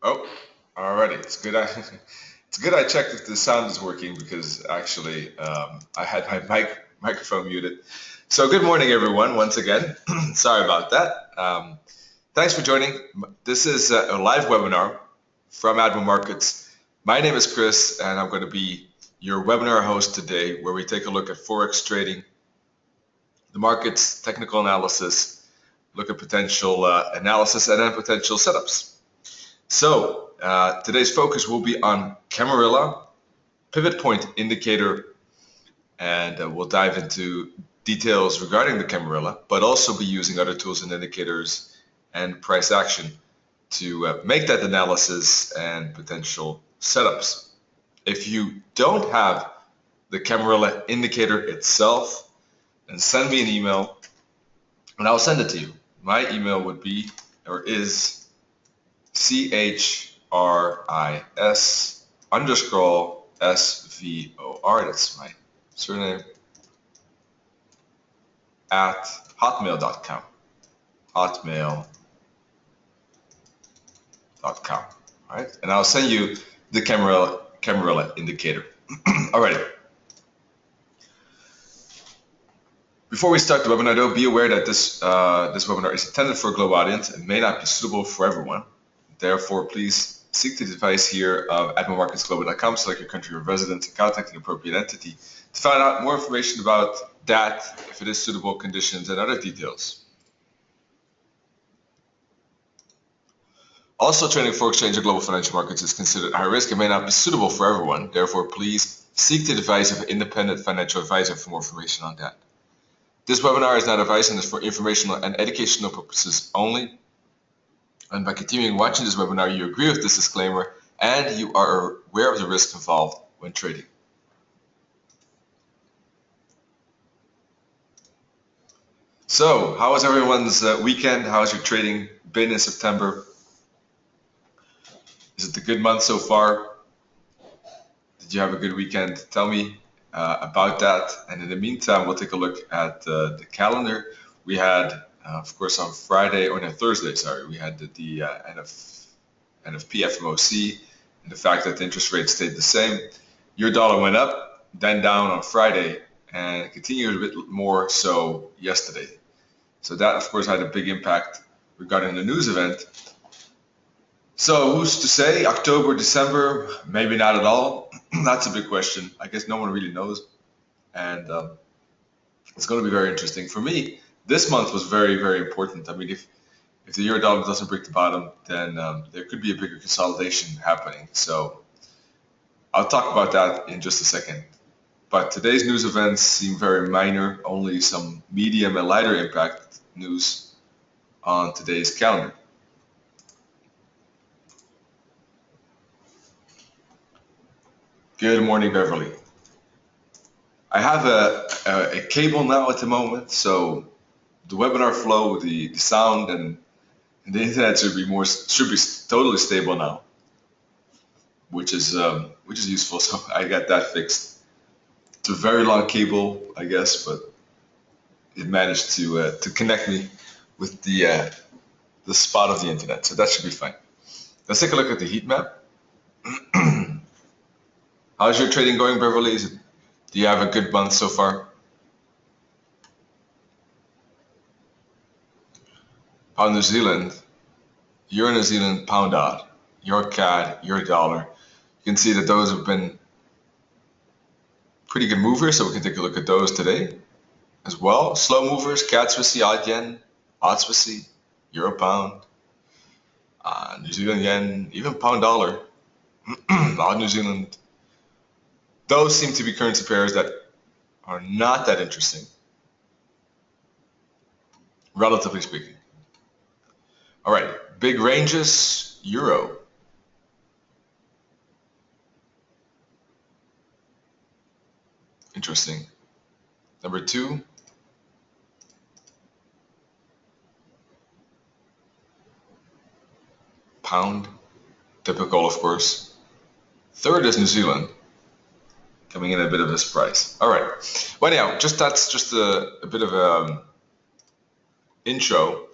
Oh, alrighty. It's good. It's good I checked if the sound is working because actually I had my microphone muted. So good morning, everyone. Once again, sorry about that. Thanks for joining. This is a live webinar from Admiral Markets. My name is Chris, and I'm going to be your webinar host today, where we take a look at forex trading, the markets, technical analysis, look at potential analysis, and then potential setups. So today's focus will be on Camarilla, pivot point indicator, and we'll dive into details regarding the Camarilla, but also be using other tools and indicators and price action to make that analysis and potential setups. If you don't have the Camarilla indicator itself, then send me an email and I'll send it to you. My email would be or is CHRIS_SVOR, that's my surname, at hotmail.com. Hotmail.com. All right, and I'll send you the Camarilla indicator. All right. Before we start the webinar, though, be aware that this webinar is intended for a global audience and may not be suitable for everyone. Therefore, please seek the advice here of admiralmarketsglobal.com, select your country of residence, and contact an appropriate entity to find out more information about that, if it is suitable, conditions, and other details. Also, trading forex exchange or global financial markets is considered high risk and may not be suitable for everyone. Therefore, please seek the advice of an independent financial advisor for more information on that. This webinar is not advice and is for informational and educational purposes only. And by continuing watching this webinar, you agree with this disclaimer and you are aware of the risks involved when trading. So, how was everyone's weekend? How has your trading been in September? Is it a good month so far? Did you have a good weekend? Tell me about that. And in the meantime, we'll take a look at the calendar. We had, of course, on Friday, or no, Thursday, sorry, we had the NFP FMOC, and the fact that the interest rate stayed the same. Your dollar went up, then down on Friday, and continued a bit more so yesterday. So that, of course, had a big impact regarding the news event. So who's to say? October, December, maybe not at all. That's a big question. I guess no one really knows. And it's going to be very interesting. For me, this month was very, very important. I mean, if the euro dollar doesn't break the bottom, then there could be a bigger consolidation happening. So I'll talk about that in just a second. But today's news events seem very minor, only some medium and lighter impact news on today's calendar. Good morning, Beverly. I have a cable now at the moment, so the webinar flow, the sound, and the internet should be totally stable now, which is useful. So I got that fixed. It's a very long cable, I guess, but it managed to connect me with the spot of the internet, so that should be fine. Let's take a look at the heat map. How's your trading going, Beverly? Do you have a good month so far? Pound New Zealand, Euro New Zealand, Pound odd, your CAD, your dollar. You can see that those have been pretty good movers, so we can take a look at those today as well. Slow movers, CAD Swissy, odd yen, odd Swissy, Euro Pound, New Zealand yen, even Pound dollar, odd New Zealand. Those seem to be currency pairs that are not that interesting, relatively speaking. All right, big ranges, Euro. Interesting. Number 2, Pound, typical of course. 3rd is New Zealand, coming in a bit of a surprise. All right. Well, anyhow, that's just a bit of a intro.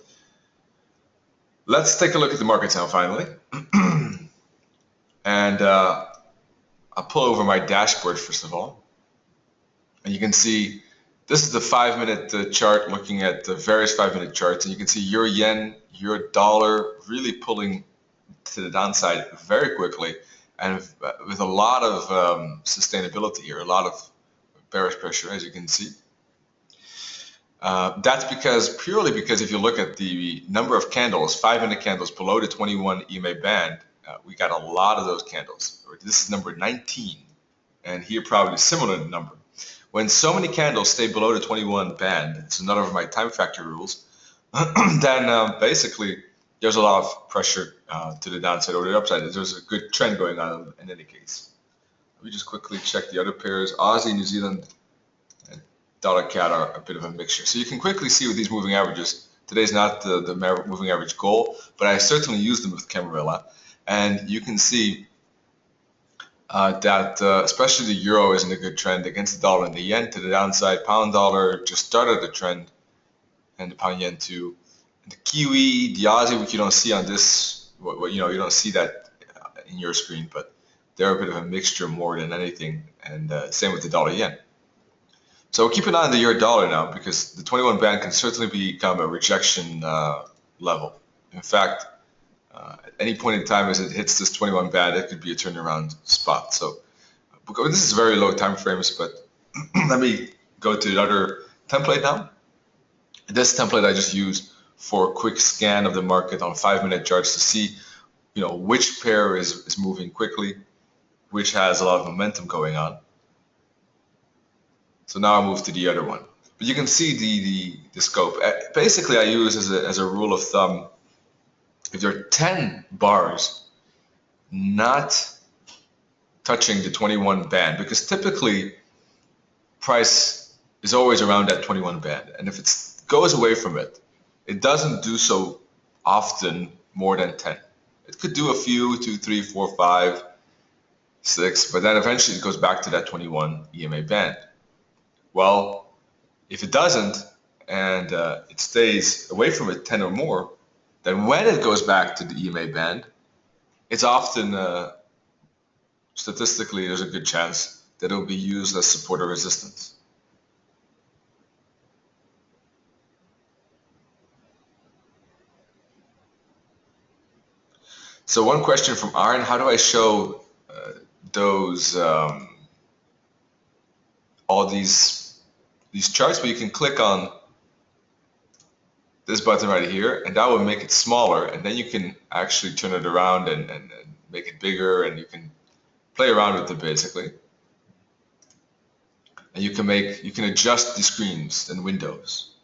Let's take a look at the markets now, finally. And I'll pull over my dashboard first of all. And you can see this is the 5-minute chart looking at the various 5-minute charts. And you can see euro yen, euro dollar really pulling to the downside very quickly and with a lot of sustainability here, a lot of bearish pressure, as you can see. That's purely because if you look at the number of candles, 5-minute candles below the 21 EMA band, we got a lot of those candles. This is number 19, and here probably similar number. When so many candles stay below the 21 band, it's another of my time factor rules, then basically there's a lot of pressure to the downside or the upside. There's a good trend going on in any case. Let me just quickly check the other pairs. Aussie, New Zealand, and dollar CAD are a bit of a mixture. So you can quickly see with these moving averages, today's not the moving average goal, but I certainly use them with Camarilla. And you can see that especially the euro is in a good trend against the dollar and the yen to the downside. Pound dollar just started the trend, and the pound yen too. And the Kiwi, the Aussie, which you don't see on this, you don't see that in your screen, but they're a bit of a mixture more than anything. And same with the dollar yen. So keep an eye on the euro dollar now, because the 21 band can certainly become a rejection level. In fact, at any point in time as it hits this 21 band, it could be a turnaround spot. So this is very low time frames, but let me go to the other template now. This template I just use for a quick scan of the market on 5-minute charts to see, which pair is moving quickly, which has a lot of momentum going on. So now I'll move to the other one. But you can see the scope. Basically, I use as a rule of thumb, if there are 10 bars not touching the 21 band, because typically price is always around that 21 band. And if it goes away from it, it doesn't do so often more than 10. It could do a few, 2, 3, 4, 5, 6, but then eventually it goes back to that 21 EMA band. Well, if it doesn't and it stays away from it 10 or more, then when it goes back to the EMA band, it's often, statistically, there's a good chance that it will be used as support or resistance. So one question from Aaron, how do I show those all these charts? But you can click on this button right here, and that will make it smaller, and then you can actually turn it around and make it bigger, and you can play around with it basically. And you can adjust the screens and windows.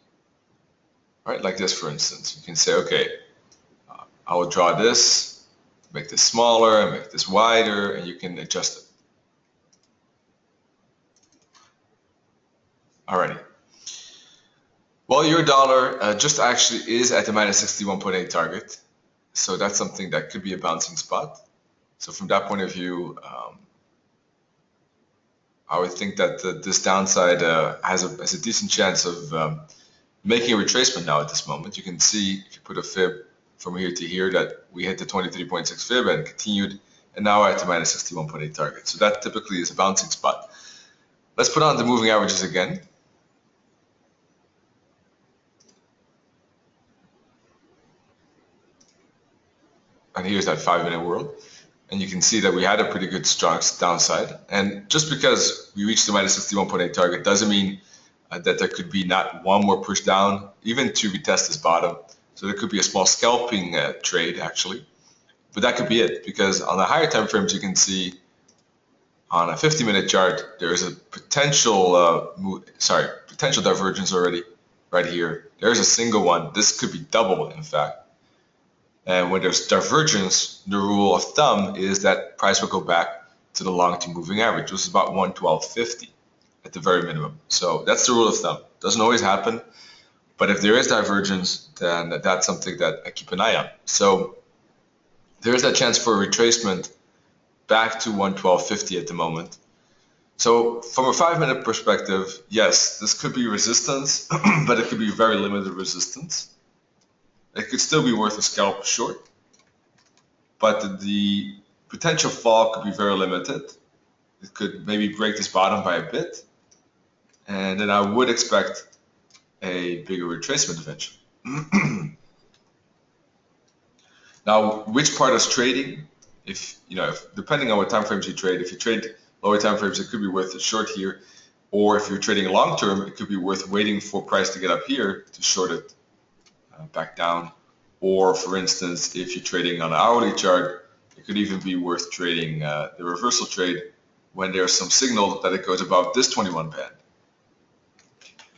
Right, like this for instance. You can say, okay, I will draw this, make this smaller, make this wider, and you can adjust it. Alrighty. Well, your dollar just actually is at the minus 61.8 target. So that's something that could be a bouncing spot. So from that point of view, I would think that this downside has a decent chance of making a retracement now at this moment. You can see if you put a fib from here to here that we hit the 23.6 fib and continued, and now we're at the minus 61.8 target. So that typically is a bouncing spot. Let's put on the moving averages again. And here's that 5-minute world. And you can see that we had a pretty good strong downside. And just because we reached the minus 61.8 target doesn't mean that there could be not one more push down, even to retest this bottom. So there could be a small scalping trade actually. But that could be it, because on the higher time frames you can see on a 50-minute chart there is a potential potential divergence already right here. There's a single one. This could be double in fact. And when there's divergence, the rule of thumb is that price will go back to the long-term moving average, which is about 112.50 at the very minimum. So that's the rule of thumb. Doesn't always happen, but if there is divergence, then that's something that I keep an eye on. So there is that chance for a retracement back to 112.50 at the moment. So from a 5-minute perspective, yes, this could be resistance, but it could be very limited resistance. It could still be worth a scalp short, but the potential fall could be very limited. It could maybe break this bottom by a bit, and then I would expect a bigger retracement eventually. Now, which part is trading? If depending on what time frames you trade, if you trade lower time frames, it could be worth a short here, or if you're trading long term, it could be worth waiting for price to get up here to short it back down. Or, for instance, if you're trading on an hourly chart, it could even be worth trading the reversal trade when there's some signal that it goes above this 21 band.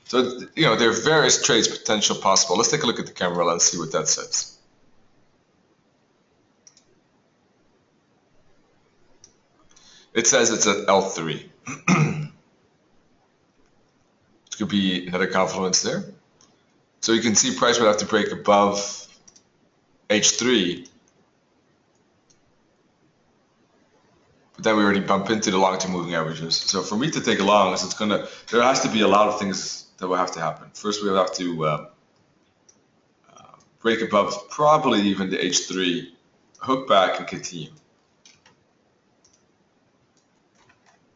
So, there are various trades potential possible. Let's take a look at the Camarilla and see what that says. It says it's at L3. It could be another confluence there. So you can see price would have to break above H3. But then we already bump into the long-term moving averages. So for me to take longs, there has to be a lot of things that will have to happen. First, we will have to break above probably even the H3, hook back and continue.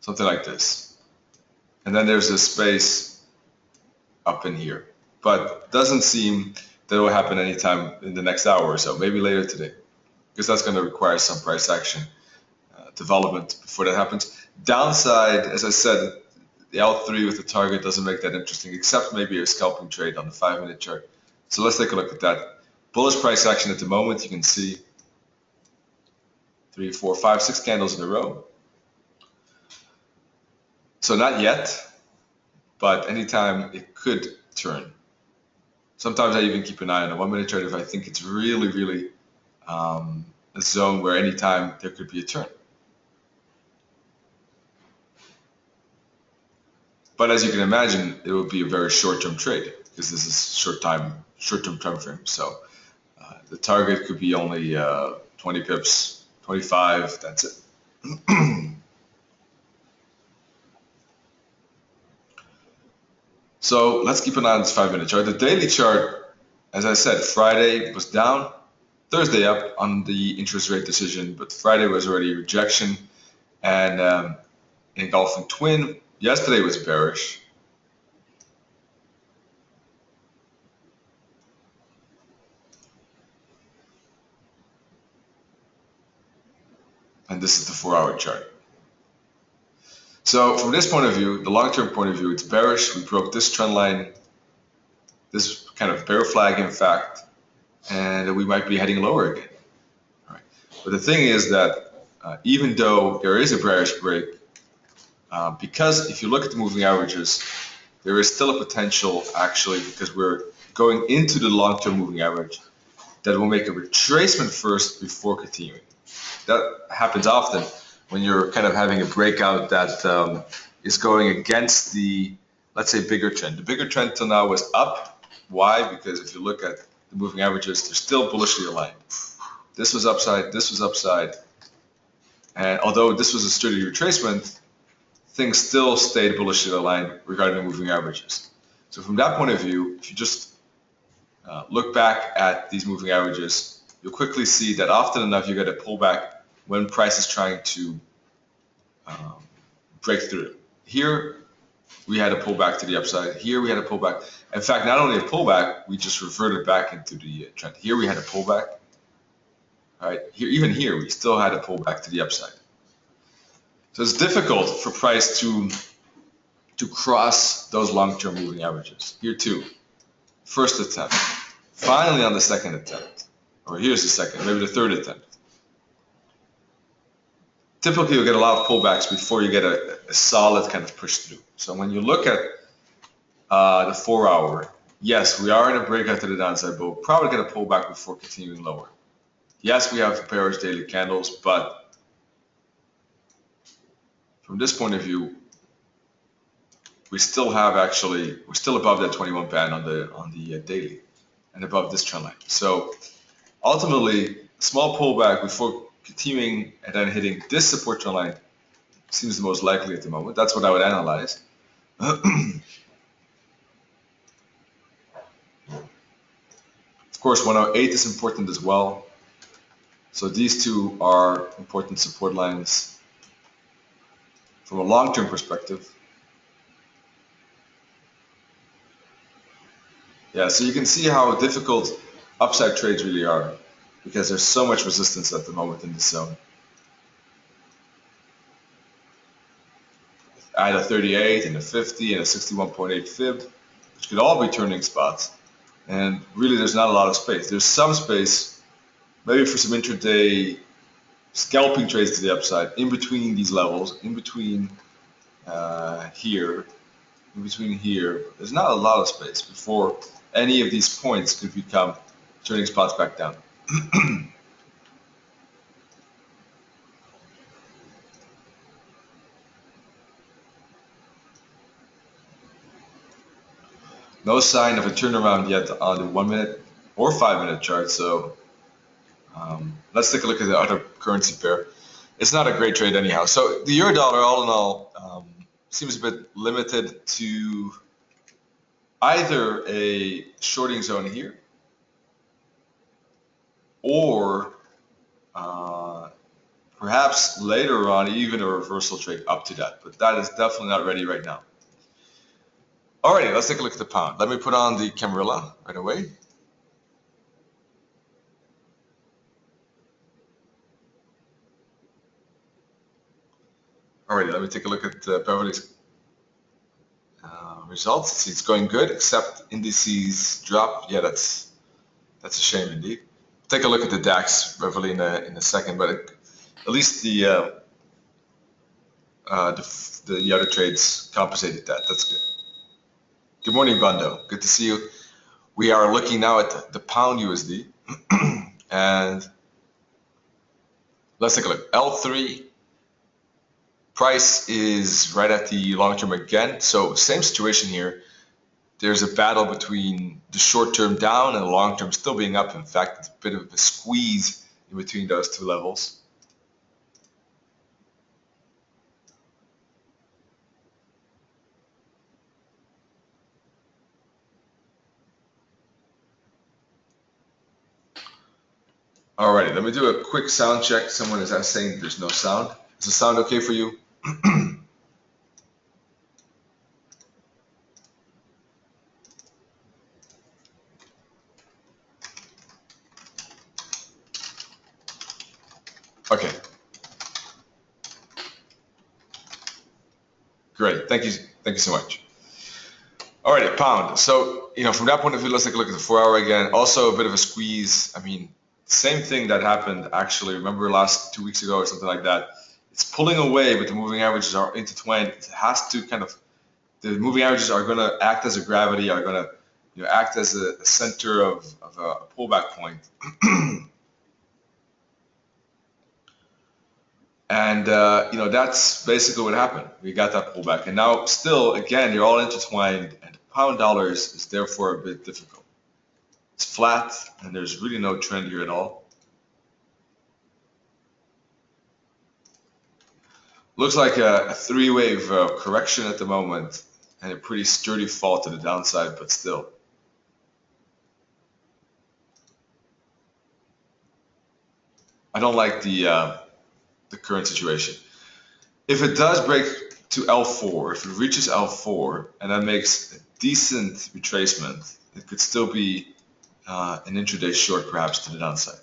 Something like this. And then there's a space up in here. But doesn't seem that it will happen anytime in the next hour or so, maybe later today. Because that's going to require some price action development before that happens. Downside, as I said, the L3 with the target doesn't make that interesting, except maybe a scalping trade on the 5-minute chart. So let's take a look at that. Bullish price action at the moment, you can see 3, 4, 5, 6 candles in a row. So not yet, but anytime it could turn. Sometimes I even keep an eye on a 1-minute chart if I think it's really, really a zone where anytime there could be a turn. But as you can imagine, it will be a very short-term trade because this is short-term time frame. So the target could be only 20 pips, 25, that's it. So let's keep an eye on this 5-minute chart. The daily chart, as I said, Friday was down, Thursday up on the interest rate decision, but Friday was already a rejection. And engulfing twin, yesterday was bearish. And this is the 4-hour chart. So from this point of view, the long-term point of view, it's bearish. We broke this trend line, this kind of bear flag, in fact, and we might be heading lower again. All right. But the thing is that even though there is a bearish break, because if you look at the moving averages, there is still a potential, actually, because we're going into the long-term moving average, that will make a retracement first before continuing. That happens often when you're kind of having a breakout that is going against the, let's say, bigger trend. The bigger trend till now was up. Why? Because if you look at the moving averages, they're still bullishly aligned. This was upside, this was upside. And although this was a sturdy retracement, things still stayed bullishly aligned regarding the moving averages. So from that point of view, if you just look back at these moving averages, you'll quickly see that often enough you get a pullback when price is trying to break through. Here, we had a pullback to the upside. Here, we had a pullback. In fact, not only a pullback, we just reverted back into the trend. Here, we had a pullback. All right, even here, we still had a pullback to the upside. So it's difficult for price to cross those long-term moving averages. Here too, first attempt. Finally on the second attempt, or here's the second, maybe the third attempt. Typically you'll get a lot of pullbacks before you get a solid kind of push through. So when you look at the 4-hour, yes, we are in a breakout to the downside, but we'll probably get a pullback before continuing lower. Yes, we have bearish daily candles, but from this point of view, we're still above that 21 band on the daily and above this trend line. So ultimately, small pullback before continuing and then hitting this support trend line seems the most likely at the moment. That's what I would analyze. Of course, 108 is important as well. So these two are important support lines from a long-term perspective. Yeah, so you can see how difficult upside trades really are because there's so much resistance at the moment in this zone. Add a 38 and a 50 and a 61.8 fib, which could all be turning spots. And really, there's not a lot of space. There's some space, maybe for some intraday scalping trades to the upside, in between these levels, in between here, in between here. There's not a lot of space before any of these points could become turning spots back down. No sign of a turnaround yet on the 1 minute or 5 minute chart. So let's take a look at the other currency pair. It's not a great trade anyhow. So the euro dollar, all in all, seems a bit limited to either a shorting zone here or perhaps later on even a reversal trade up to that. But that is definitely not ready right now. Alrighty, let's take a look at the pound. Let me put on the Camarilla right away. Alrighty, let me take a look at Beverly's results. See, it's going good, except indices drop. Yeah, that's a shame indeed. Take a look at the DAX, Beverly, in a second, but at least the other trades compensated that. That's good. Good morning, Bando. Good to see you. We are looking now at the pound USD, and let's take a look. L3 price is right at the long term again. So same situation here. There's a battle between the short term down and the long term still being up. In fact, it's a bit of a squeeze in between those two levels. Alrighty, let me do a quick sound check. Someone is saying there's no sound. Is the sound okay for you? Okay. Great. Thank you. Thank you so much. Alrighty, pound. So, from that point of view, let's take a look at the 4 hour again. Also a bit of a squeeze. I mean, same thing that happened actually, remember last 2 weeks ago or something like that. It's pulling away, but the moving averages are intertwined. It has to the moving averages are going to act as a gravity, are going to act as a center of a pullback point. And that's basically what happened. We got that pullback, and now still, again, they're all intertwined, and pound dollars is therefore a bit difficult. It's flat, and there's really no trend here at all. Looks like a three-wave correction at the moment, and a pretty sturdy fall to the downside, but still. I don't like the current situation. If it does break to L4, if it reaches L4 and that makes a decent retracement, it could still be an intraday short perhaps to the downside.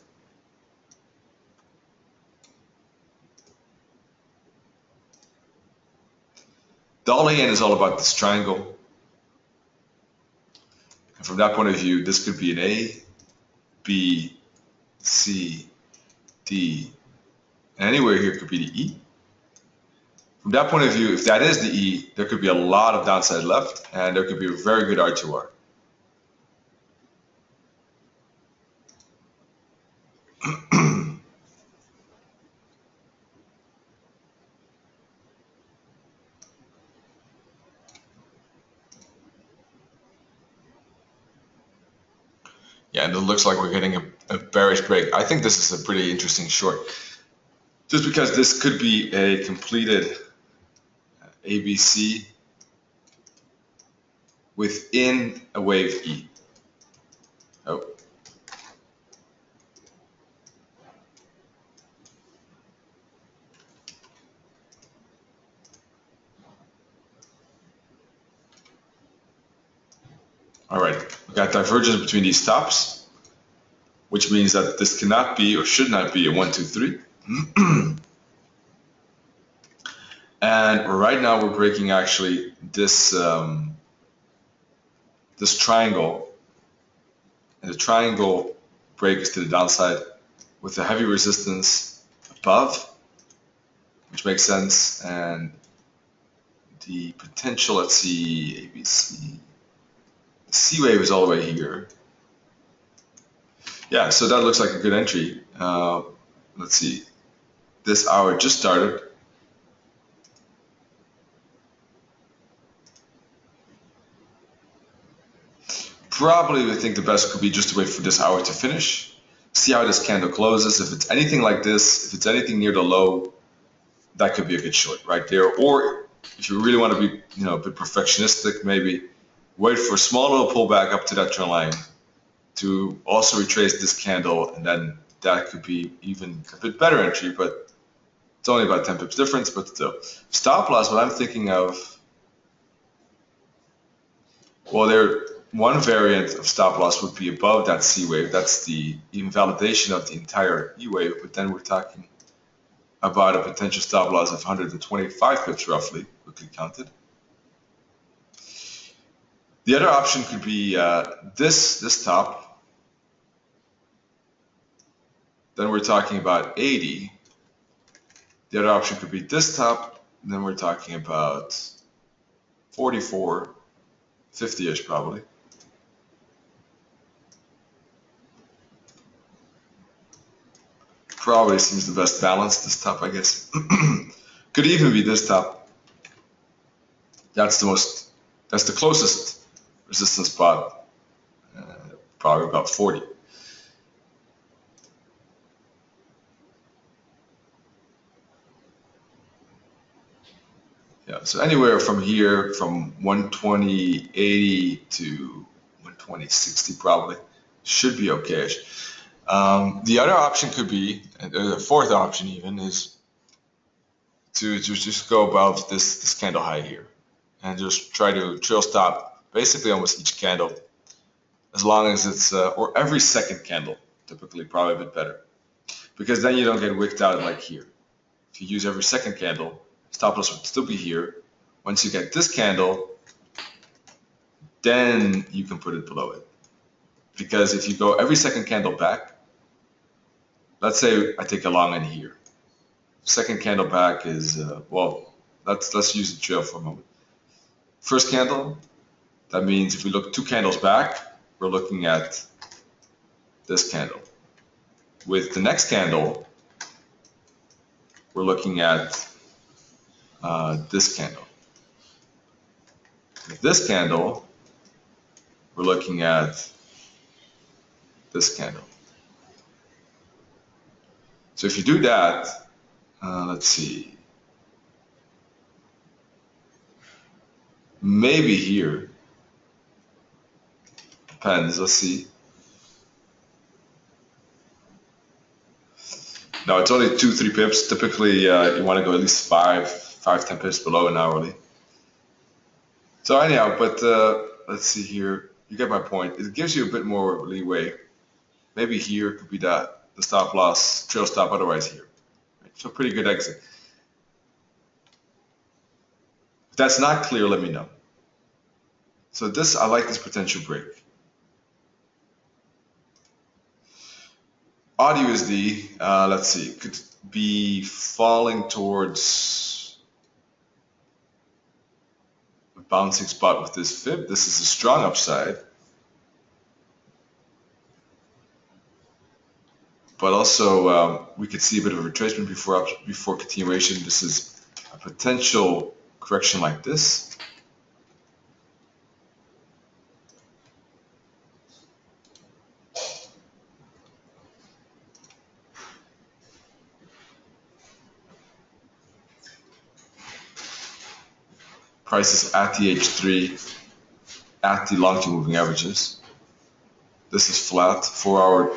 Dollar yen is all about this triangle. And from that point of view, this could be an A, B, C, D, and anywhere here could be the E. From that point of view, if that is the E, there could be a lot of downside left, and there could be a very good R2R. Yeah, and it looks like we're getting a bearish break. I think this is a pretty interesting short, just because this could be a completed ABC within a wave E. Oh. All right, we got divergence between these stops, which means that this cannot be or should not be a 1, 2, 3. And right now we're breaking actually this this triangle, and the triangle break is to the downside with a heavy resistance above, which makes sense, and the potential, let's see, ABC, the C wave is all the way here. Yeah, so that looks like a good entry. Let's see, this hour just started. Probably we think the best could be just to wait for this hour to finish, see how this candle closes. If it's anything like this, if it's anything near the low, that could be a good short right there. Or if you really want to be, a bit perfectionistic, maybe wait for a small little pullback up to that trend line to also retrace this candle, and then that could be even a bit better entry, but it's only about 10 pips difference. But still, stop loss, what I'm thinking of, well, one variant of stop loss would be above that C wave. That's the invalidation of the entire E wave, but then we're talking about a potential stop loss of 125 pips roughly, quickly counted. The other option could be this top. Then we're talking about 80. The other option could be this top. And then we're talking about 44, 50-ish probably. Probably seems the best balance, this top, I guess. Could even be this top. That's the closest resistance spot, probably about 40. Yeah, so anywhere from here, from 120.80 to 120.60 probably should be okay. The other option could be, the fourth option even, is to just go above this candle high here and just try to trail stop basically almost each candle, as long as it's, or every second candle, typically, probably a bit better, because then you don't get wicked out like here. If you use every second candle, stop loss would still be here. Once you get this candle, then you can put it below it. Because if you go every second candle back, let's say I take a long in here. Second candle back is, well, let's use the trail for a moment. First candle, that means if we look 2 candles back, we're looking at this candle. With the next candle, we're looking at this candle. With this candle, we're looking at this candle. So if you do that, let's see, maybe here, depends, let's see. No, it's only 2-3 pips. Typically, you want to go at least 5-10 pips below an hourly. So anyhow, but let's see here. You get my point. It gives you a bit more leeway. Maybe here could be the stop loss, trail stop, otherwise here. So pretty good exit. If that's not clear, let me know. So I like this potential break. Odd USD, let's see, could be falling towards a bouncing spot with this fib. This is a strong upside. But also, we could see a bit of a retracement before continuation. This is a potential correction like this. Prices at the H3, at the long-term moving averages. This is flat, 4-hour.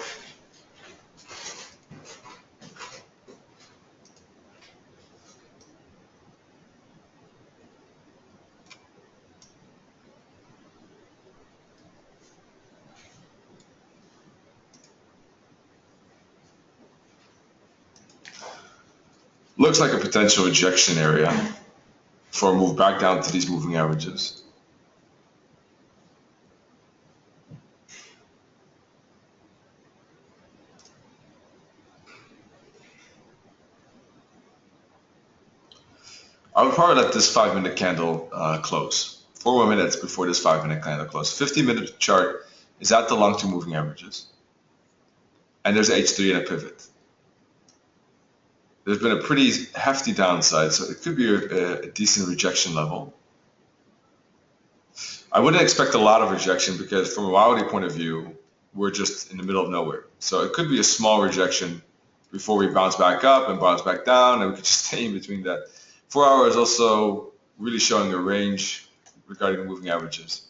Looks like a potential rejection area for a move back down to these moving averages. I would probably let this 5-minute candle close. 4 more minutes before this 5-minute candle close. 50-minute chart is at the long-term moving averages. And there's H3 and a pivot. There's been a pretty hefty downside, so it could be a decent rejection level. I wouldn't expect a lot of rejection because from a Wowdy point of view, we're just in the middle of nowhere. So it could be a small rejection before we bounce back up and bounce back down, and we could just stay in between that. 4 hours also really showing a range regarding the moving averages.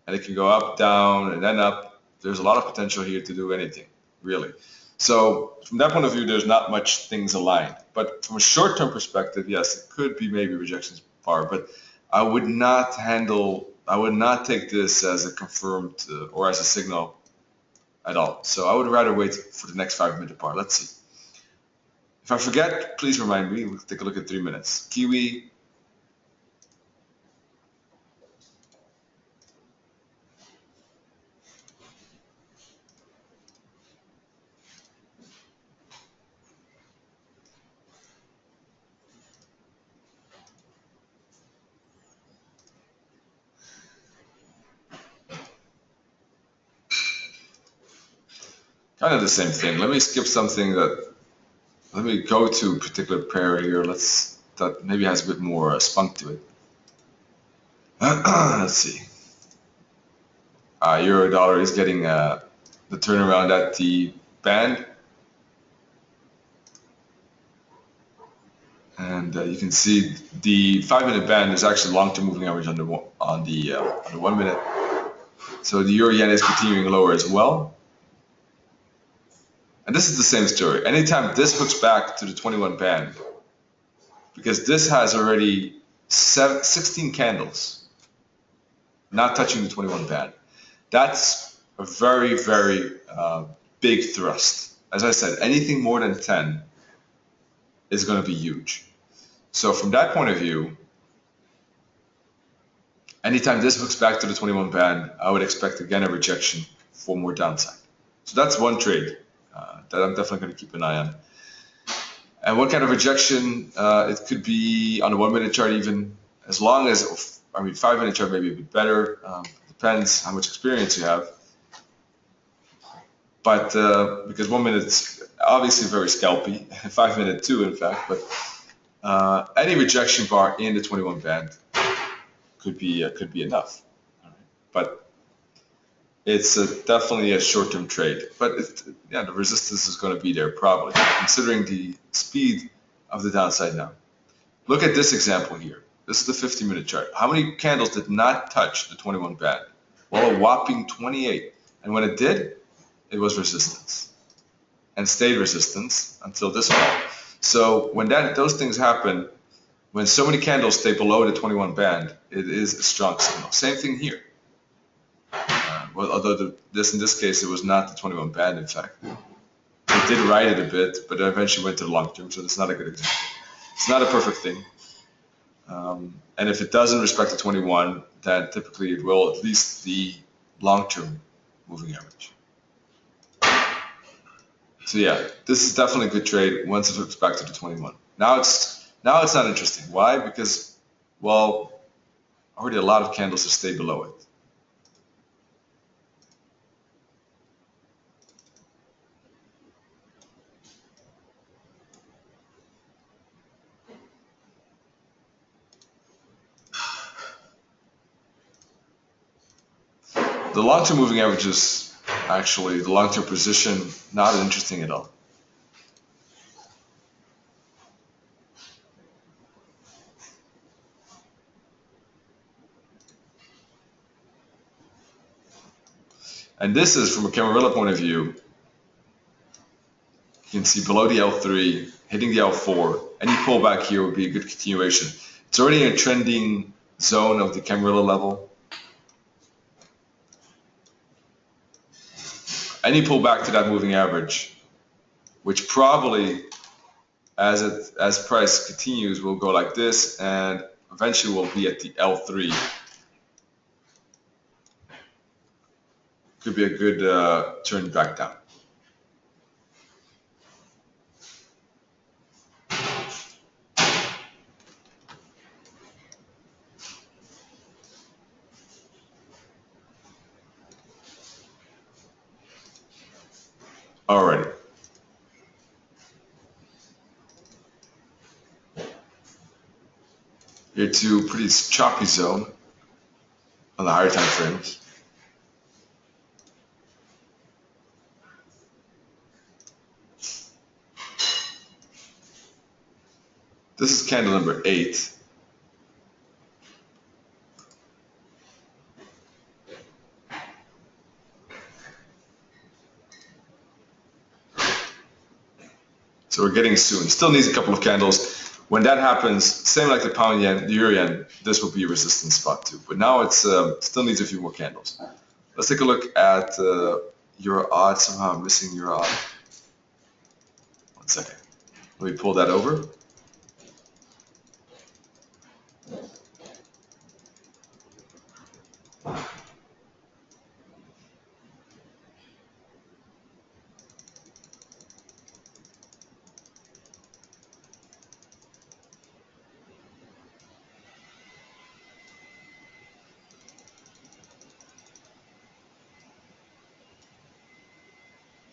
And it can go up, down, and then up. There's a lot of potential here to do anything, really. So from that point of view, there's not much things aligned. But from a short-term perspective, yes, it could be maybe rejections par, but I would not take this as a confirmed or as a signal at all. So I would rather wait for the next 5-minute par. Let's see. If I forget, please remind me. We'll take a look at 3 minutes. Kiwi. Kind of the same thing. Let me skip something let me go to a particular pair here. That maybe has a bit more spunk to it. Let's see. Euro dollar is getting the turnaround at the band. And you can see the 5-minute band is actually long-term moving average on the 1 minute. So the euro yen is continuing lower as well. And this is the same story. Anytime this hooks back to the 21 band, because this has already 16 candles not touching the 21 band, that's a very, very big thrust. As I said, anything more than 10 is going to be huge. So from that point of view, anytime this hooks back to the 21 band, I would expect again a rejection for more downside. So that's one trade that I'm definitely going to keep an eye on. And what kind of rejection? It could be on the 1 minute chart even, as long as, 5-minute chart maybe a bit better. Depends how much experience you have. But because 1 minute's obviously very scalpy, 5-minute too, in fact. But any rejection bar in the 21 band could be enough. All right. But it's definitely a short-term trade. But the resistance is going to be there probably, considering the speed of the downside now. Look at this example here. This is the 50-minute chart. How many candles did not touch the 21 band? Well, a whopping 28. And when it did, it was resistance. And stayed resistance until this fall. So when those things happen, when so many candles stay below the 21 band, it is a strong signal. Same thing here. Although in this case, it was not the 21 band, in fact. It did ride it a bit, but eventually went to the long term, so that's not a good example. It's not a perfect thing. And if it doesn't respect the 21, then typically it will at least the long-term moving average. So yeah, this is definitely a good trade once it hooks back to the 21. Now it's not interesting. Why? Because, well, already a lot of candles have stayed below it. The long-term moving average is actually the long-term position, not interesting at all. And this is from a Camarilla point of view. You can see below the L3, hitting the L4. Any pullback here would be a good continuation. It's already in a trending zone of the Camarilla level. Any pullback to that moving average, which probably as price continues, we'll go like this, and eventually we'll be at the L3. Could be a good turn back down. Alrighty. Here to pretty choppy zone on the higher time frames. This is candle number 8. So we're getting soon. Still needs a couple of candles. When that happens, same like the pound yen, the euro yen, this will be a resistance spot too. But now it's still needs a few more candles. Let's take a look at euro odd. Somehow I'm missing euro odd. 1 second. Let me pull that over.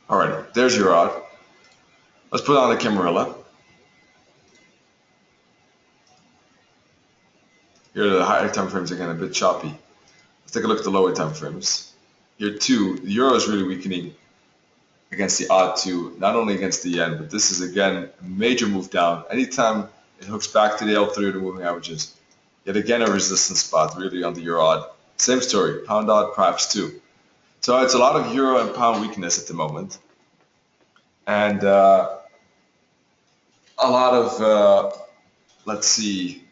Alright, there's your odd. Let's put on the Camarilla. Here the higher time frames again a bit choppy. Let's take a look at the lower time frames. Here too, the euro is really weakening against the odd too, not only against the yen, but this is again a major move down. Anytime it hooks back to the L3 or the moving averages, yet again a resistance spot really on the euro odd. Same story, pound odd perhaps too. So it's a lot of euro and pound weakness at the moment, and a lot of let's see,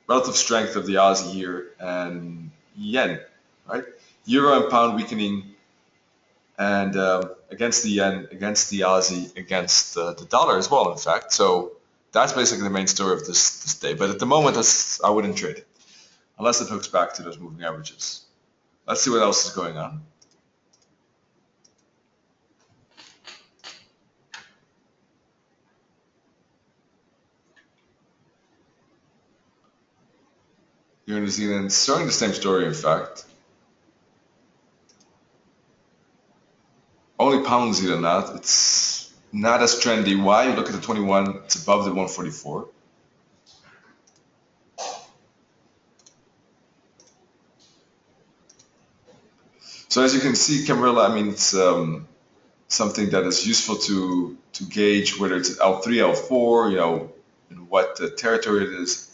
relative strength of the Aussie here and yen, right? Euro and pound weakening, and against the yen, against the Aussie, against the dollar as well, in fact. So that's basically the main story of this day. But at the moment, I wouldn't trade it unless it hooks back to those moving averages. Let's see what else is going on. Here in New Zealand, showing the same story, in fact. Only pound New Zealand now. It's not as trendy. Why? You look at the 21, it's above the 144. So as you can see, Camarilla, I mean, it's something that is useful to gauge whether it's L3, L4, you know, in what territory it is.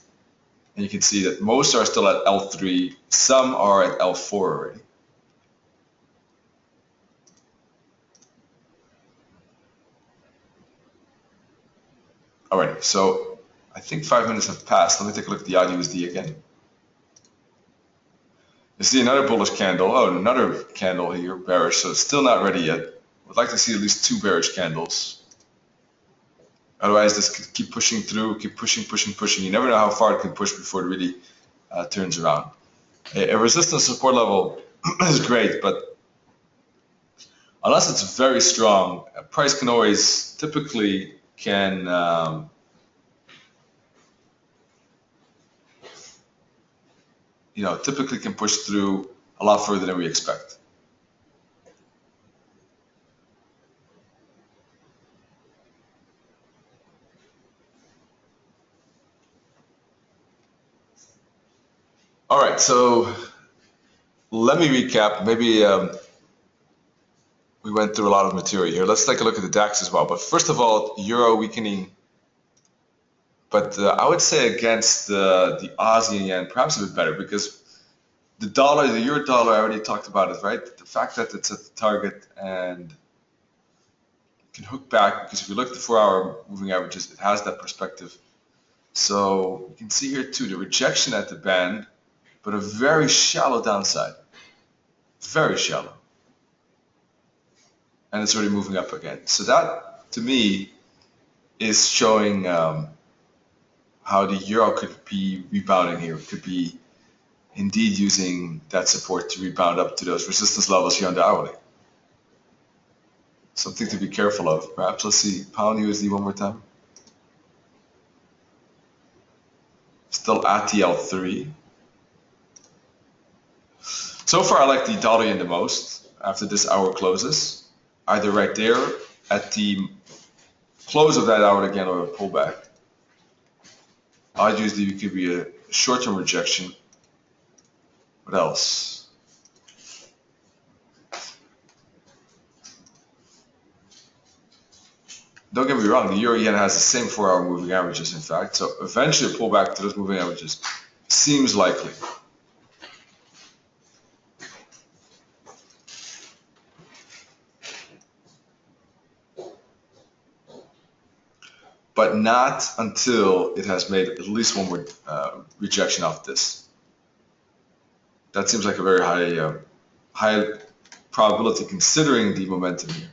And you can see that most are still at L3, some are at L4 already. Alright, so I think 5 minutes have passed. Let me take a look at the AUD/USD again. You see another bullish candle. Oh, another candle here, bearish. So it's still not ready yet. I'd like to see at least 2 bearish candles. Otherwise, this could keep pushing through, keep pushing, pushing, pushing. You never know how far it can push before it really turns around. A resistance support level is great, but unless it's very strong, a price can always typically can typically can push through a lot further than we expect. All right, so let me recap. Maybe we went through a lot of material here. Let's take a look at the DAX as well. But first of all, euro weakening. But I would say against the Aussie and yen, perhaps a bit better, because the dollar, the euro dollar, I already talked about it, right? The fact that it's at the target and can hook back, because if you look at the 4-hour moving averages, it has that perspective. So you can see here too, the rejection at the band, but a very shallow downside, very shallow. And it's already moving up again. So that, to me, is showing how the euro could be rebounding here. It could be indeed using that support to rebound up to those resistance levels here on the hourly. Something to be careful of. Perhaps let's see pound USD one more time. Still at the L3. So far I like the dollar yen the most after this hour closes. Either right there at the close of that hour again or a pullback. I'd use the could be a short-term rejection. What else? Don't get me wrong, the euro yen has the same 4-hour moving averages, in fact, so eventually a pullback to those moving averages seems likely. But not until it has made at least one more rejection off this. That seems like a very high probability considering the momentum here.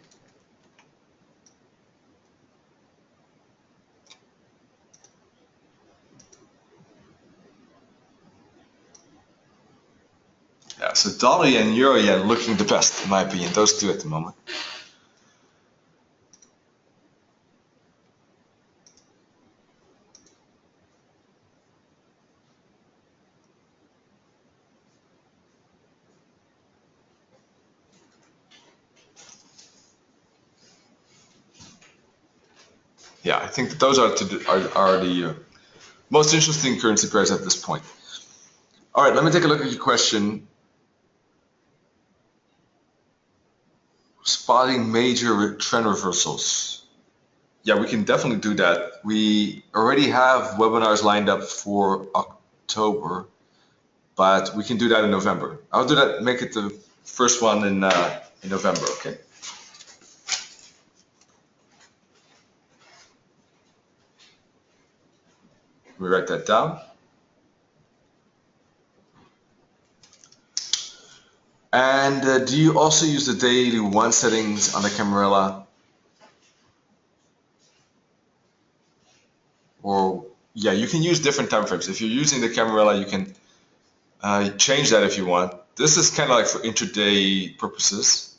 Yeah, so dollar yen, euro yen looking the best in my opinion, those two at the moment. Yeah, I think that those are the most interesting currency pairs at this point. All right, let me take a look at your question. Spotting major trend reversals. Yeah, we can definitely do that. We already have webinars lined up for October, but we can do that in November. I'll do that, make it the first one in November, okay? We write that down. And do you also use the daily one settings on the Camarilla? Or yeah, you can use different time frames. If you're using the Camarilla, you can change that if you want. This is kind of like for intraday purposes.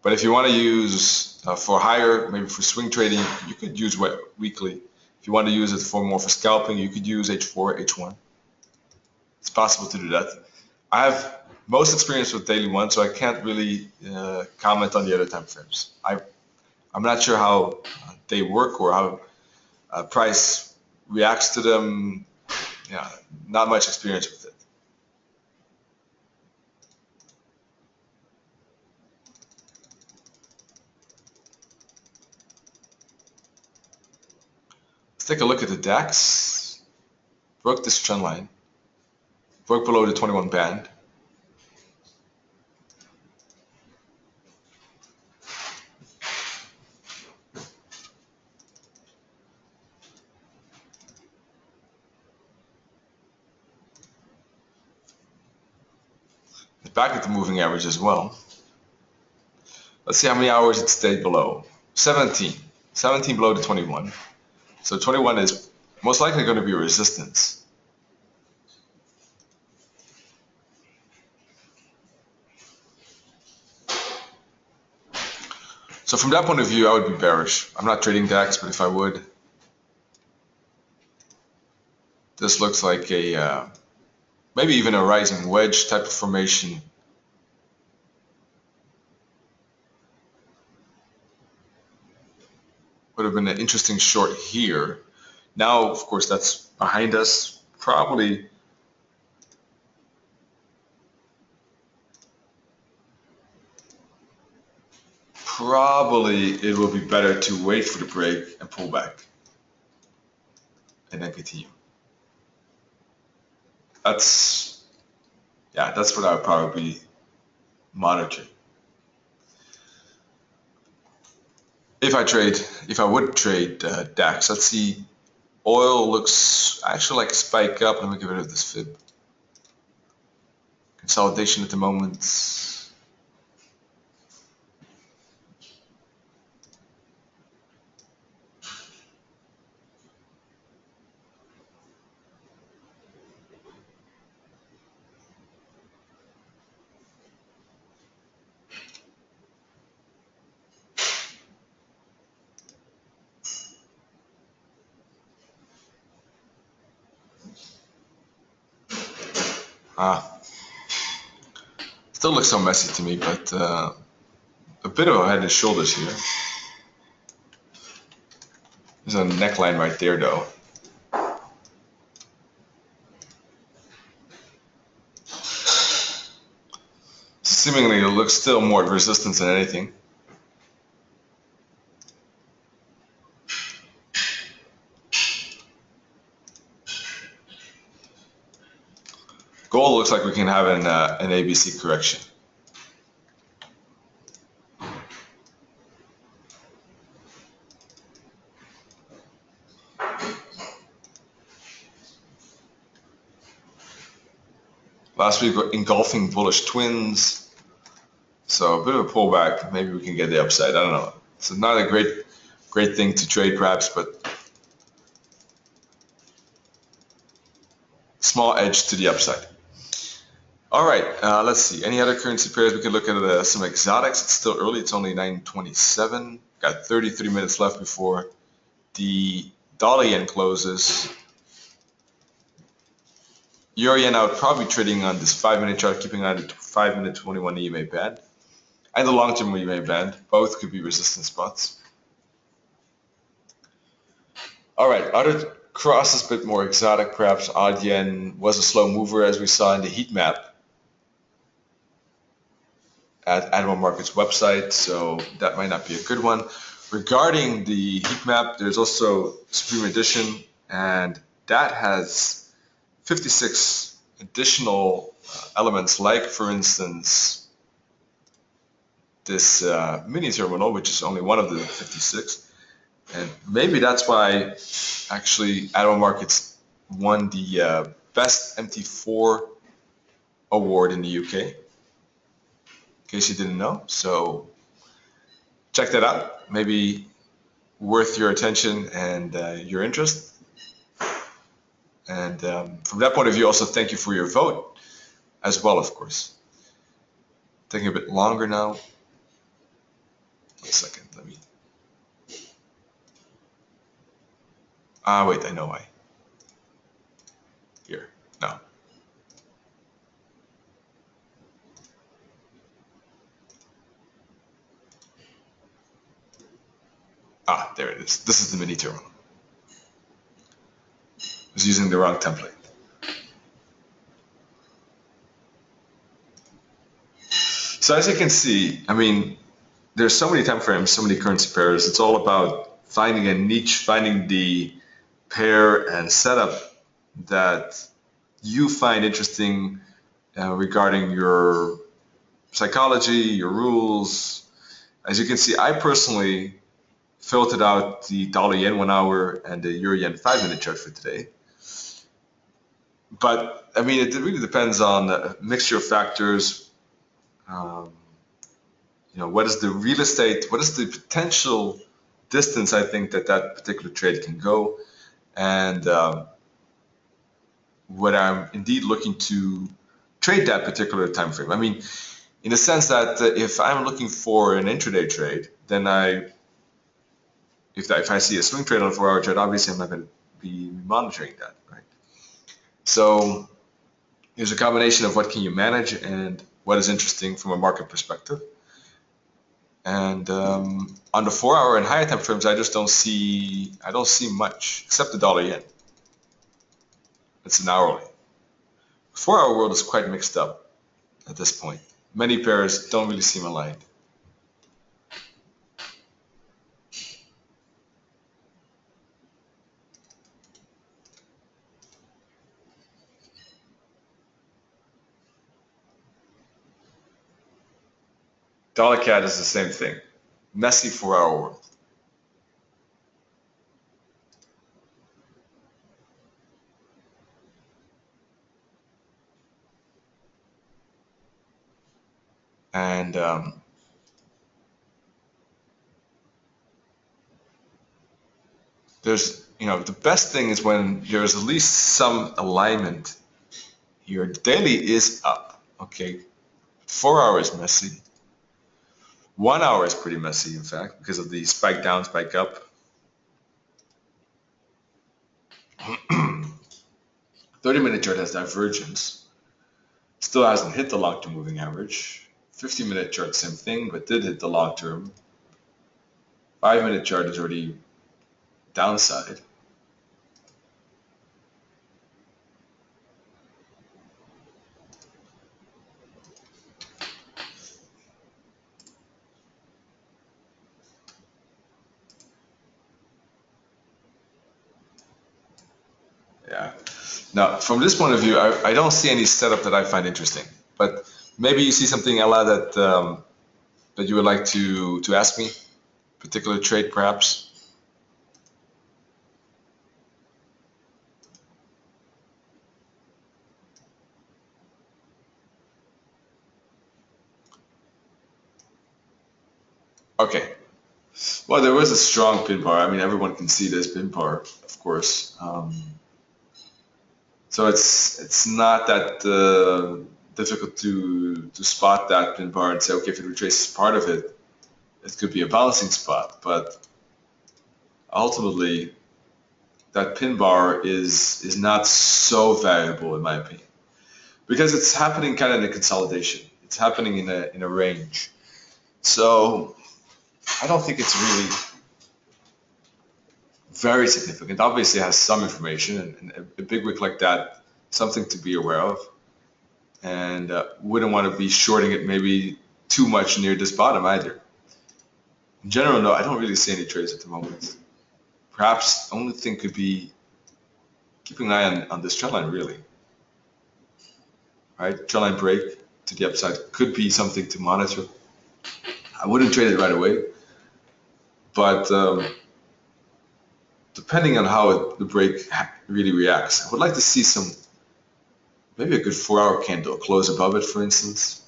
But if you want to use for higher, maybe for swing trading, you could use weekly. If you want to use it for more for scalping, you could use H4, H1. It's possible to do that. I have most experience with daily one, so I can't really comment on the other time frames. I'm not sure how they work or how price reacts to them. Yeah, not much experience with it. Let's take a look at the DAX. Broke this trend line. Broke below the 21 band. Back at the moving average as well. Let's see how many hours it stayed below. 17 below the 21. So 21 is most likely going to be a resistance. So from that point of view, I would be bearish. I'm not trading DAX, but if I would, this looks like a maybe even a rising wedge type of formation. Would have been an interesting short here. Now, of course, that's behind us. Probably it will be better to wait for the break and pull back and then continue. That's what I would probably monitor. If I would trade DAX, let's see. Oil looks actually like a spike up. Let me get rid of this fib. Consolidation at the moment. Still looks so messy to me, but a bit of a head and shoulders here. There's a neckline right there, though. Seemingly, it looks still more resistance than anything. Gold looks like we can have an ABC correction. Last week, engulfing bullish twins. So a bit of a pullback. Maybe we can get the upside. I don't know. It's not a great thing to trade, perhaps, but small edge to the upside. All right, let's see. Any other currency pairs? We can look at some exotics. It's still early. It's only 9:27. Got 33 minutes left before the dollar yen closes. Euro yen, I would probably be trading on this 5-minute chart, keeping on the 5-minute 21 EMA band and the long-term EMA band. Both could be resistance spots. All right, other crosses, a bit more exotic, perhaps. Odd yen was a slow mover, as we saw in the heat map at Animal Markets website, so that might not be a good one. Regarding the heat map, there's also Supreme Edition, and that has 56 additional elements, like, for instance, this mini terminal, which is only one of the 56. And maybe that's why actually Animal Markets won the Best MT4 award in the UK, in case you didn't know. So check that out. Maybe worth your attention and your interest. And from that point of view, also thank you for your vote as well, of course. Taking a bit longer now. 1 second, let me. Wait, I know why. Here, no. There it is. This is the mini terminal. I was using the wrong template. So as you can see, I mean, there's so many time frames, so many currency pairs. It's all about finding a niche, finding the pair and setup that you find interesting regarding your psychology, your rules. As you can see, I personally filtered out the dollar yen 1 hour and the euro yen 5-minute chart for today. But I mean, it really depends on a mixture of factors. What is the real estate? What is the potential distance I think that particular trade can go, and what I'm indeed looking to trade that particular time frame. I mean, in the sense that if I'm looking for an intraday trade, then if I see a swing trade on a 4-hour chart, obviously I'm not going to be monitoring that, right? So there's a combination of what can you manage and what is interesting from a market perspective. And on the 4-hour and higher time frames, I don't see much except the dollar yen. It's an hourly. 4-hour world is quite mixed up at this point. Many pairs don't really seem aligned. Dollar CAD is the same thing. Messy 4-hour world. And there's, the best thing is when there's at least some alignment here. The daily is up, okay? 4 hours messy. 1 hour is pretty messy, in fact, because of the spike down, spike up. 30-minute chart has divergence. Still hasn't hit the long-term moving average. 50-minute chart, same thing, but did hit the long-term. 5-minute chart is already downside. Yeah. Now, from this point of view, I don't see any setup that I find interesting. But maybe you see something, Ella, that you would like to ask me, particular trade, perhaps. Okay. Well, there was a strong pin bar. I mean, everyone can see this pin bar, of course. So it's not that difficult to spot that pin bar and say, okay, if it retraces part of it, it could be a balancing spot. But ultimately, that pin bar is not so valuable in my opinion because it's happening kind of in a consolidation. It's happening in a range. So I don't think it's really very significant. Obviously, it has some information, and a big wick like that, something to be aware of. And wouldn't want to be shorting it maybe too much near this bottom either. In general, no, I don't really see any trades at the moment. Perhaps the only thing could be keeping an eye on this trend line, really. Right? Trend line break to the upside could be something to monitor. I wouldn't trade it right away, but depending on how the break really reacts, I would like to see some, maybe a good 4-hour candle close above it, for instance.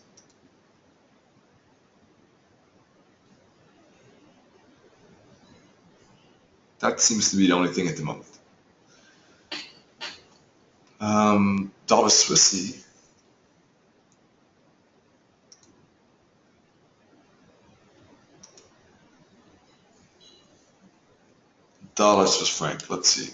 That seems to be the only thing at the moment. Dollar Swissy. Dollar Swiss franc. Let's see.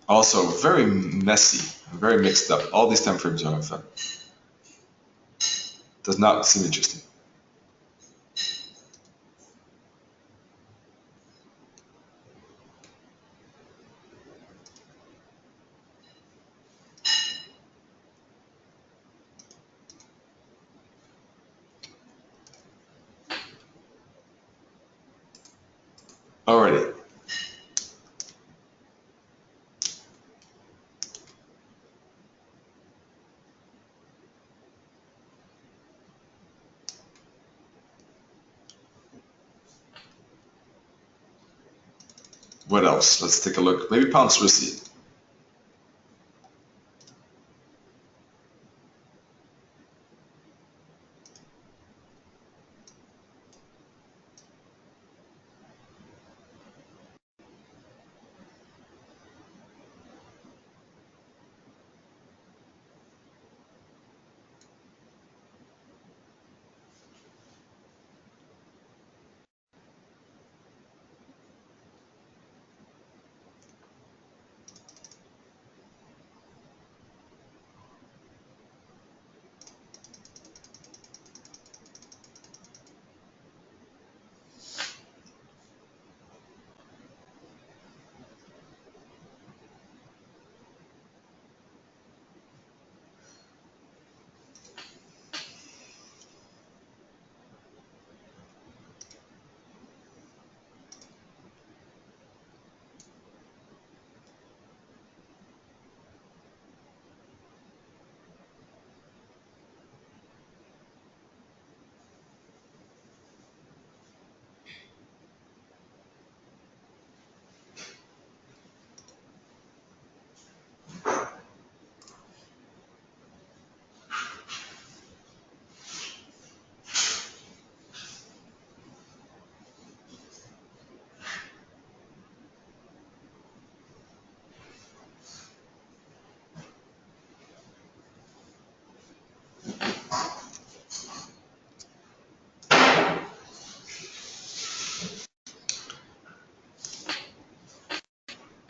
Also, very messy, very mixed up. All these time frames are fun. Does not seem interesting. Alrighty. What else? Let's take a look. Maybe pound Swissy.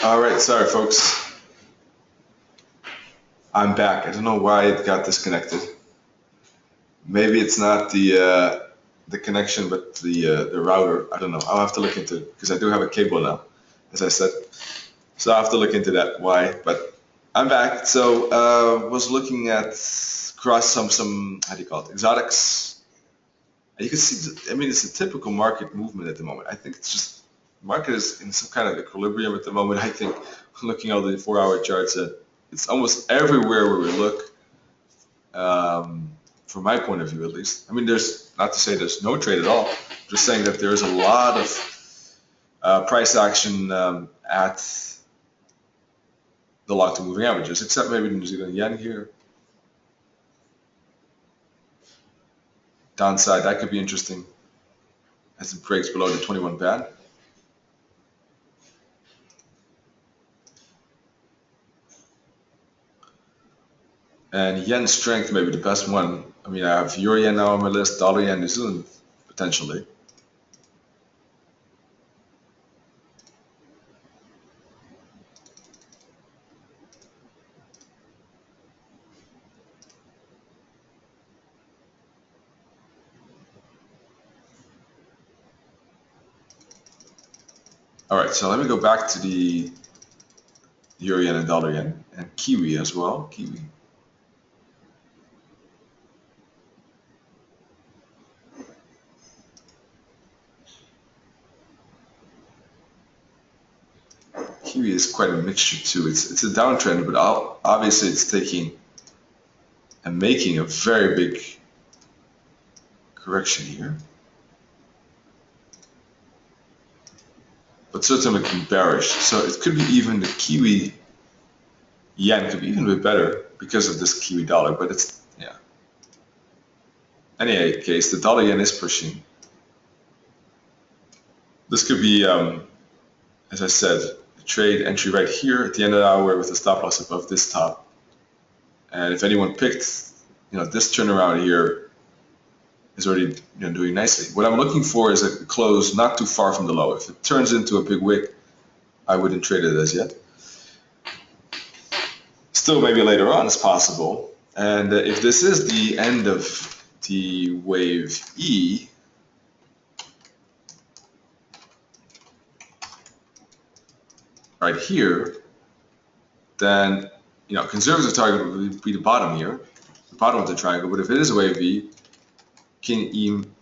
All right, sorry folks, I'm back. I don't know why it got disconnected. Maybe it's not the connection, but the router. I don't know. I'll have to look into it because I do have a cable now, as I said. So I'll have to look into that why. But I'm back. So was looking at across some how do you call it, exotics. And you can see. I mean, it's a typical market movement at the moment. I think it's just market is in some kind of equilibrium at the moment. I think looking at all the 4-hour charts, it's almost everywhere where we look. From my point of view, at least. I mean, there's not to say there's no trade at all. Just saying that there's a lot of price action at the long-term moving averages, except maybe the New Zealand yen here. Downside, that could be interesting as it breaks below the 21 band. And yen strength may be the best one. I mean, I have euro yen now on my list, dollar yen, New Zealand potentially. All right, so let me go back to the euro yen and dollar yen and Kiwi as well. Kiwi. Kiwi is quite a mixture too. It's a downtrend, but obviously it's taking and making a very big correction here. But certainly looking bearish. So it could be even the Kiwi yen could be even a bit better because of this Kiwi dollar, but it's, yeah. In any case, the dollar yen is pushing. This could be, as I said, a trade entry right here at the end of the hour with a stop loss above this top. And if anyone picked, this turnaround here is already doing nicely. What I'm looking for is a close not too far from the low. If it turns into a big wick, I wouldn't trade it as yet. Still, maybe later on is possible. And if this is the end of the wave E, right here, then conservative target would be the bottom here, the bottom of the triangle. But if it is a wave E, can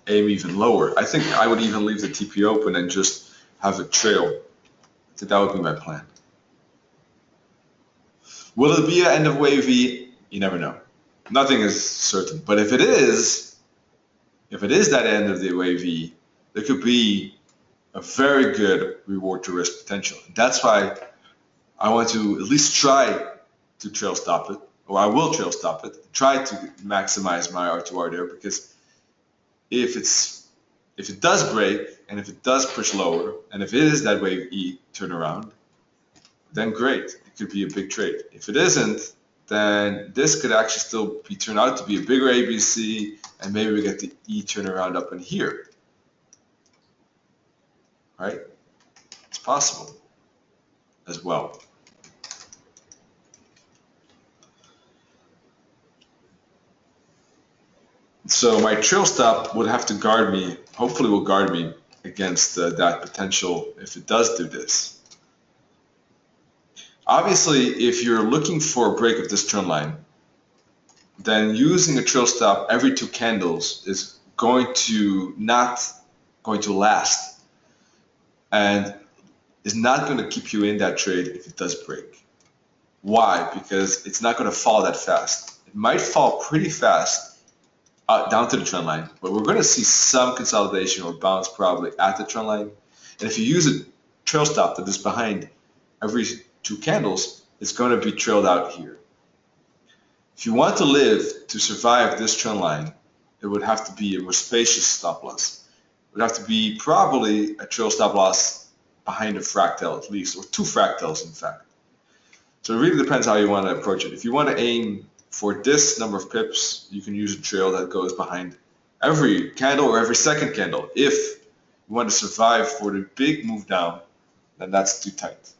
aim even lower. I think I would even leave the TP open and just have a trail. I think that would be my plan. Will it be an end of wave E? You never know. Nothing is certain. But if it is that end of the wave E, there could be a very good reward to risk potential. That's why I want to at least try to trail stop it, or I will trail stop it. Try to maximize my R2R there, because if it does break and if it does push lower, and if it is that wave E turnaround, then great, it could be a big trade. If it isn't, then this could actually still turn out to be a bigger ABC, and maybe we get the E turnaround up in here. Right? It's possible as well. So my trail stop would have to guard me, hopefully will guard me against that potential if it does do this. Obviously, if you're looking for a break of this trend line, then using a trail stop every 2 candles is not going to last, and is not going to keep you in that trade if it does break. Why? Because it's not going to fall that fast. It might fall pretty fast down to the trend line, but we're going to see some consolidation or bounce probably at the trend line. And if you use a trail stop that is behind every 2 candles, it's going to be trailed out here. If you want to live to survive this trend line, it would have to be a more spacious stop loss. It would have to be probably a trail stop loss behind a fractal at least, or 2 fractals in fact. So it really depends how you want to approach it. If you want to aim for this number of pips, you can use a trail that goes behind every candle or every second candle. If you want to survive for the big move down, then that's too tight.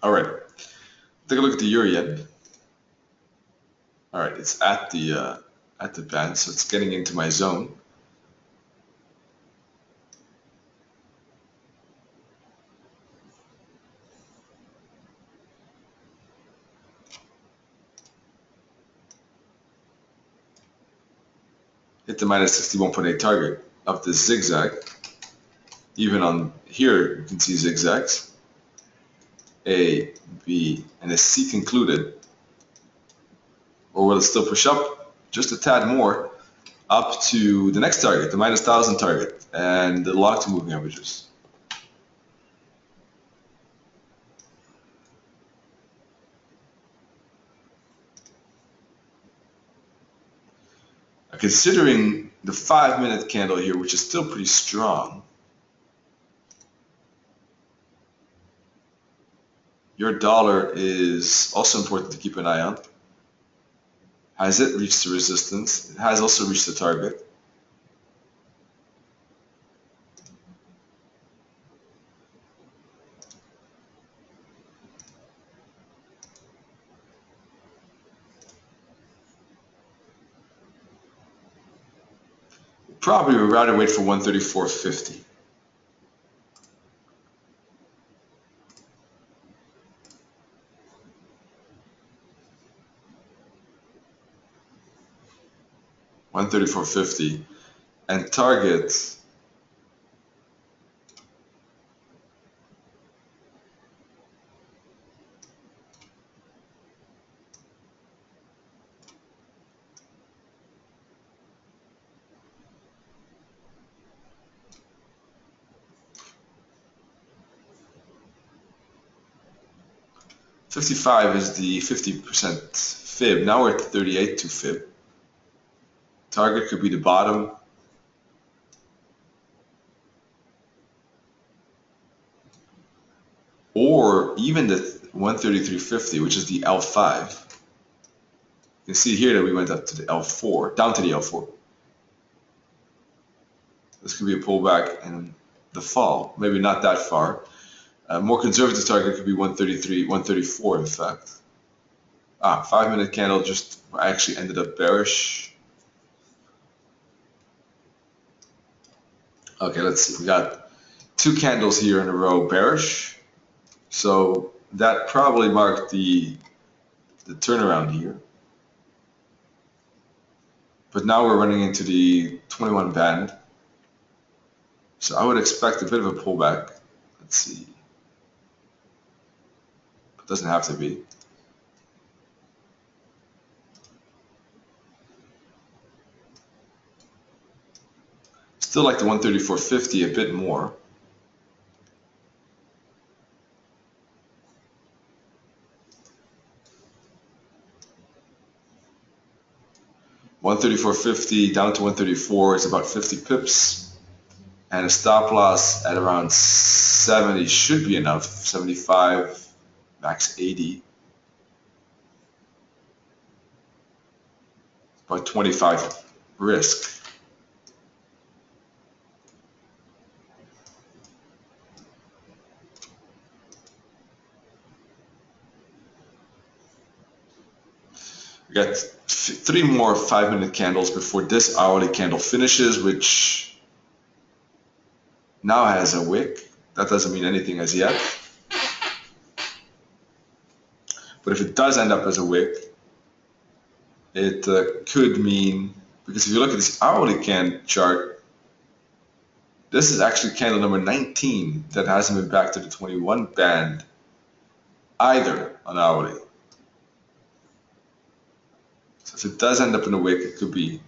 All right, take a look at the euro yen. All right, it's at the band, so it's getting into my zone. Hit the minus 61.8 target of this zigzag. Even on here, you can see zigzags. A, B, and a C concluded. Or will it still push up just a tad more up to the next target, the minus 1,000 target, and the long-term moving averages? Considering the 5-minute candle here, which is still pretty strong, your dollar is also important to keep an eye on. Has it reached the resistance? It has also reached the target. Probably would rather wait for 134.50. $134.50 and target 55 is the 50% fib. Now we're at 38.2 fib. Target could be the bottom. Or even the 133.50, which is the L5. You can see here that we went up to the L4, down to the L4. This could be a pullback in the fall, maybe not that far. More conservative target could be 133, 134 in fact. 5-minute candle just actually ended up bearish. Okay, let's see. We got 2 candles here in a row bearish. So that probably marked the turnaround here. But now we're running into the 21 band. So I would expect a bit of a pullback. Let's see. It doesn't have to be. Still like the 134.50 a bit more. $134.50 down to 134 is about 50 pips, and a stop loss at around 70 should be enough. 75, max 80. About 25 risk. We got 3 more 5-minute candles before this hourly candle finishes, which now has a wick. That doesn't mean anything as yet. But if it does end up as a wick, it could mean, because if you look at this hourly chart, this is actually candle number 19 that hasn't been back to the 21 band either on hourly. So if it does end up in a wick, it could be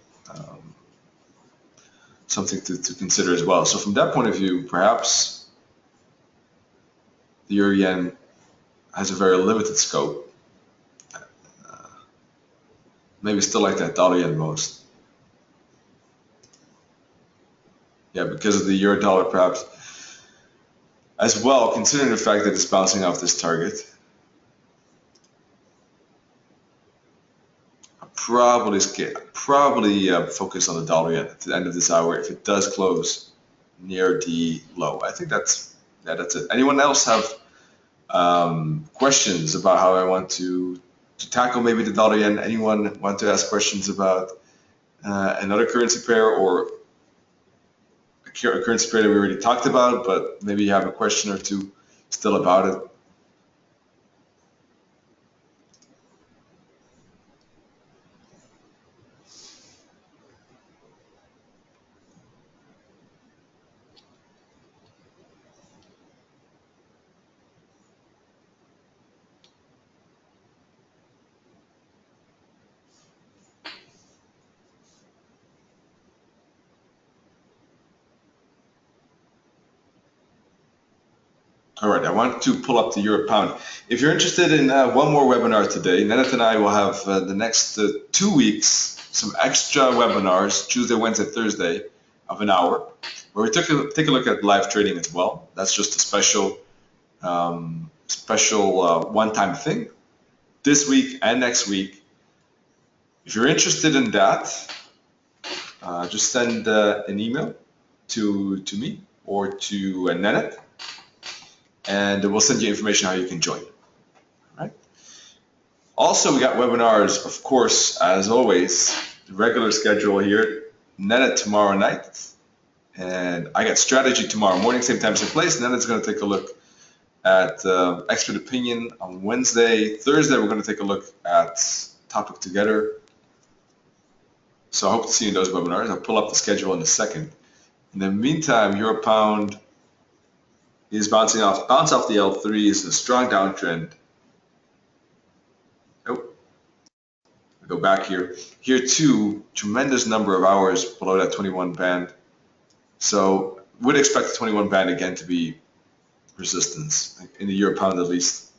something to consider as well. So from that point of view, perhaps the euro yen has a very limited scope. Maybe still like that dollar yen most. Yeah, because of the euro dollar perhaps as well, considering the fact that it's bouncing off this target. Probably focus on the dollar yen at the end of this hour if it does close near the low. I think that's it. Anyone else have questions about how I want to tackle maybe the dollar yen. Anyone want to ask questions about another currency pair or a currency pair that we already talked about, but maybe you have a question or two still about it? All right, I want to pull up the euro pound. If you're interested in one more webinar today, Nennet and I will have the next 2 weeks some extra webinars, Tuesday, Wednesday, Thursday, of an hour, where we take a look at live trading as well. That's just a special one-time thing this week and next week. If you're interested in that, just send an email to me or to Nennet, and we'll send you information how you can join. All right. Also, we got webinars, of course, as always, the regular schedule here. Nennet tomorrow night, and I got strategy tomorrow morning, same time, same place. Nenet's going to take a look at expert opinion on Wednesday. Thursday, we're going to take a look at topic together. So I hope to see you in those webinars. I'll pull up the schedule in a second. In the meantime, euro pound is bounce off the L3, is a strong downtrend. Oh, go back here. Here too, tremendous number of hours below that 21 band. So would expect the 21 band again to be resistance in the euro pound at least.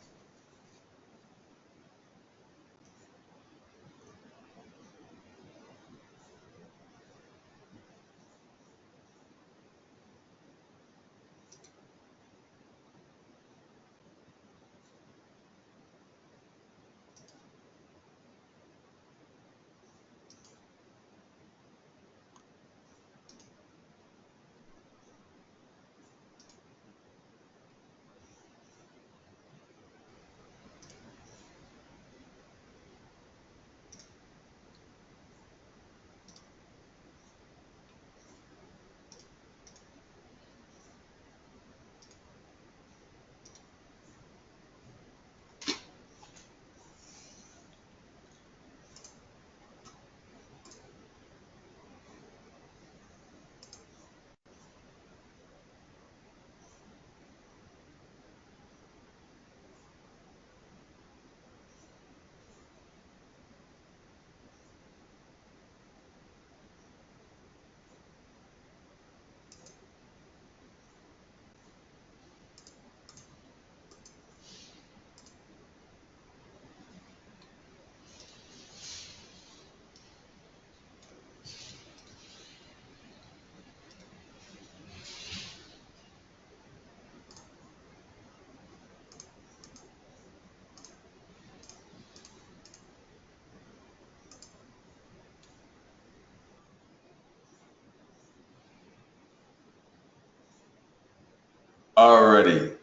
Alrighty,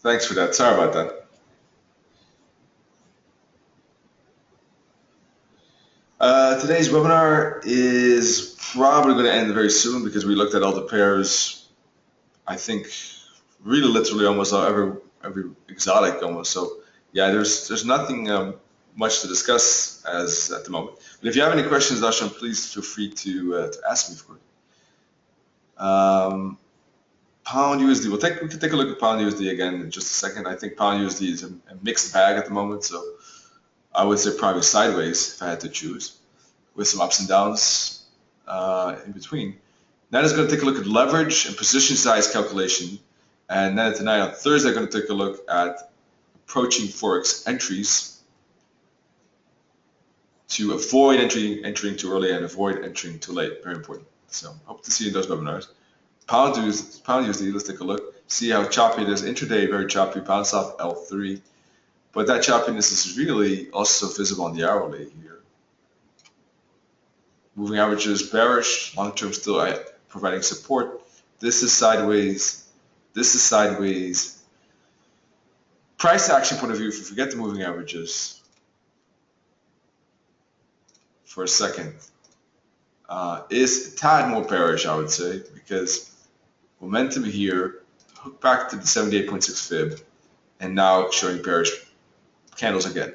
thanks for that. Sorry about that. Today's webinar is probably going to end very soon because we looked at all the pairs. I think really literally almost every exotic almost. So yeah, there's nothing much to discuss as at the moment. But if you have any questions, Darshan, please feel free to ask me, of course. Pound USD. We can take a look at pound USD again in just a second. I think pound USD is a mixed bag at the moment, so I would say probably sideways if I had to choose, with some ups and downs in between. Now it's going to take a look at leverage and position size calculation, and then tonight on Thursday, I'm going to take a look at approaching forex entries to avoid entering too early and avoid entering too late. Very important. So hope to see you in those webinars. Pound USD, let's take a look. See how choppy it is. Intraday, very choppy, bounce off L3. But that choppiness is really also visible on the hourly here. Moving averages bearish, long term still providing support. This is sideways. This is sideways. price action point of view, if you forget the moving averages for a second, is a tad more bearish, I would say, because momentum here hooked back to the 78.6 fib and now showing bearish candles again.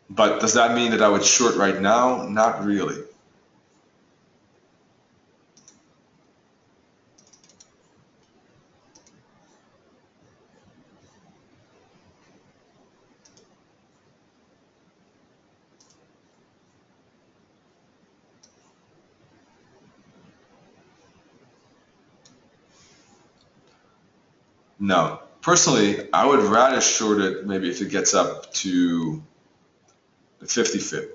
But does that mean that I would short right now? Not really. No. Personally, I would rather short it maybe if it gets up to the 50 fib.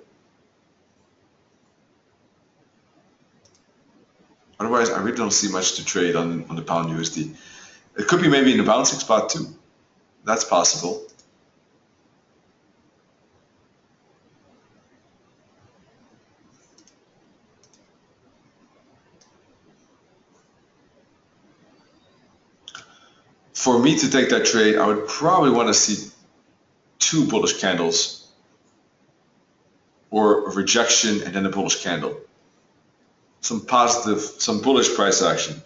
Otherwise, I really don't see much to trade on the pound USD. It could be maybe in a bouncing spot too. That's possible. For me to take that trade, I would probably want to see two bullish candles or a rejection and then a bullish candle. Some positive, some bullish price action.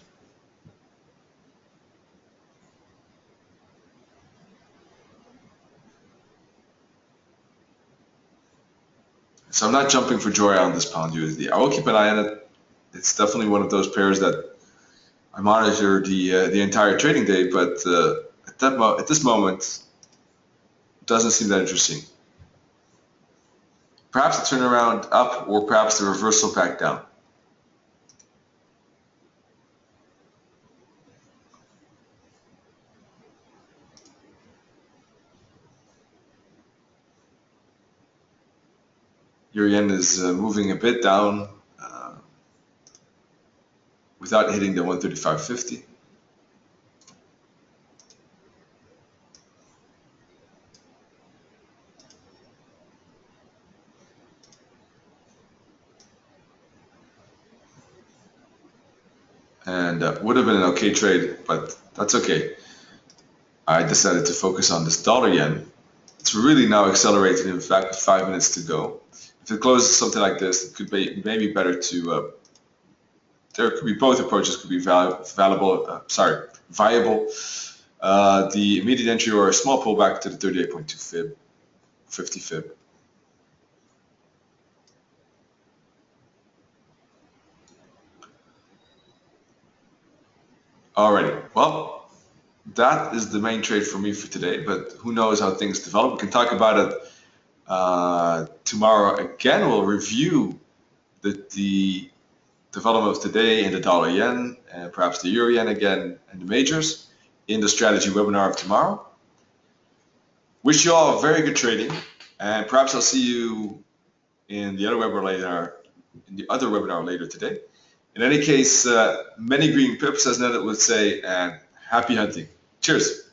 So I'm not jumping for joy on this pound USD. I will keep an eye on it. It's definitely one of those pairs that I monitor the entire trading day, but at this moment, it doesn't seem that interesting. Perhaps a turnaround up, or perhaps the reversal back down. Your yen is moving a bit down without hitting the 135.50. And would have been an okay trade, but that's okay. I decided to focus on this dollar yen. It's really now accelerated, in fact, with 5 minutes to go. If it closes something like this, it could be maybe better to, there could be both approaches could be viable. The immediate entry or a small pullback to the 38.2 fib, 50 fib. Alrighty, well, that is the main trade for me for today, but who knows how things develop. We can talk about it tomorrow again. We'll review the development of today in the dollar yen and perhaps the euro yen again and the majors in the strategy webinar of tomorrow. Wish you all very good trading, and perhaps I'll see you in the other webinar later today. In any case, many green pips, as Ned would say, and happy hunting. Cheers.